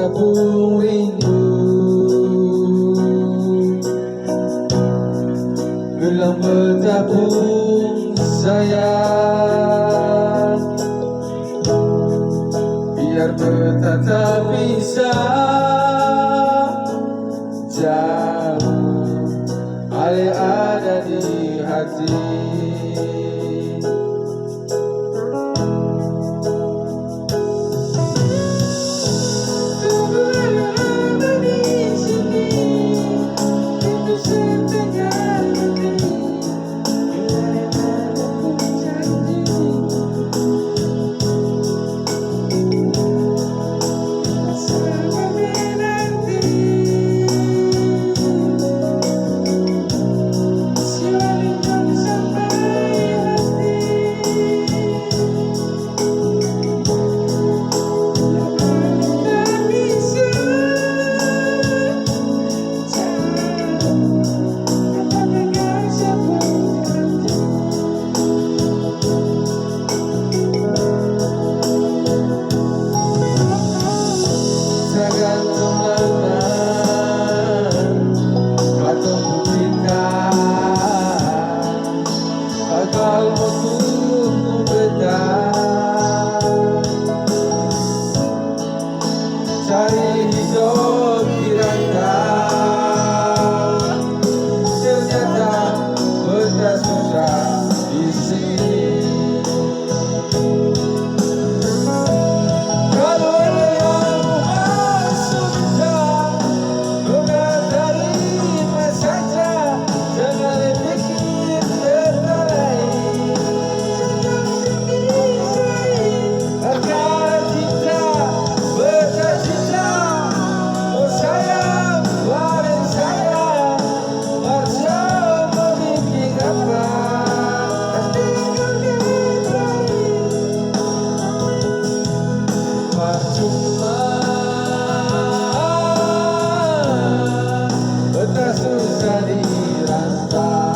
bergabung rindu, bilang bergabung sayang, biar bertatap bisa jauh, ada di hati. Cari hidup dirantau, ternyata betas susah di sini. Kalau ada yang masuk kita, bukan terima saja, jangan pikir terlalu. Agar kita bercita-cita, oh sayang, waris sayang, macam memikir apa? Percuma, betah susah dirantau.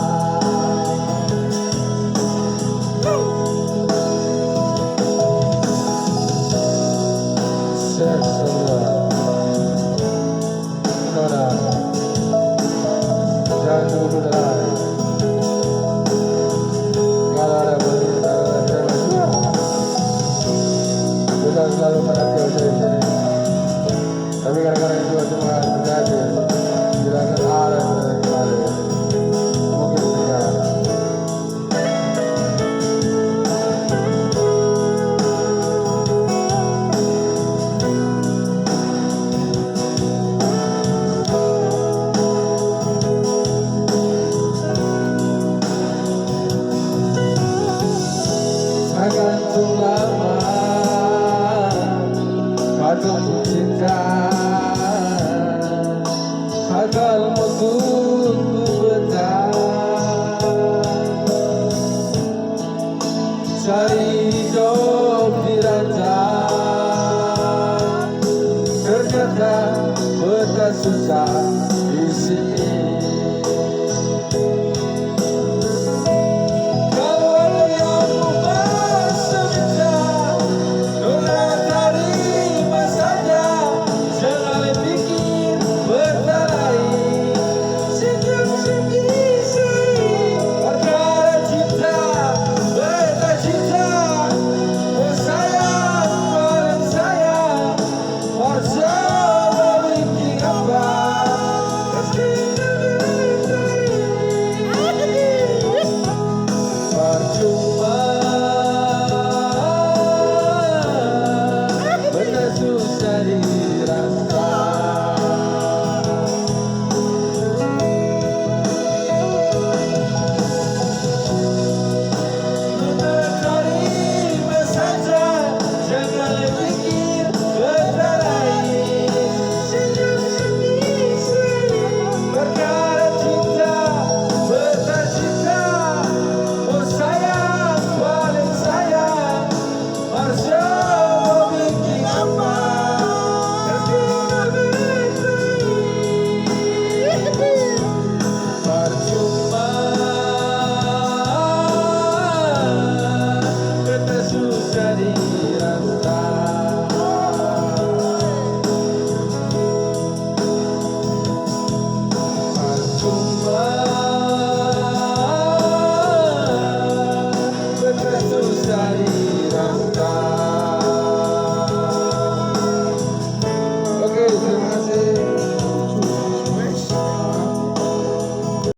Selalu menanti usaha tapi kadang-kadang juga cuma terjadi bilangkan ada yang kemarin mungkin sekarang. Gantung lama kadung cinta, agar musuhku betah, cari hidup dirantau, ternyata betah susah di sini. Saja kasih, terima kasih.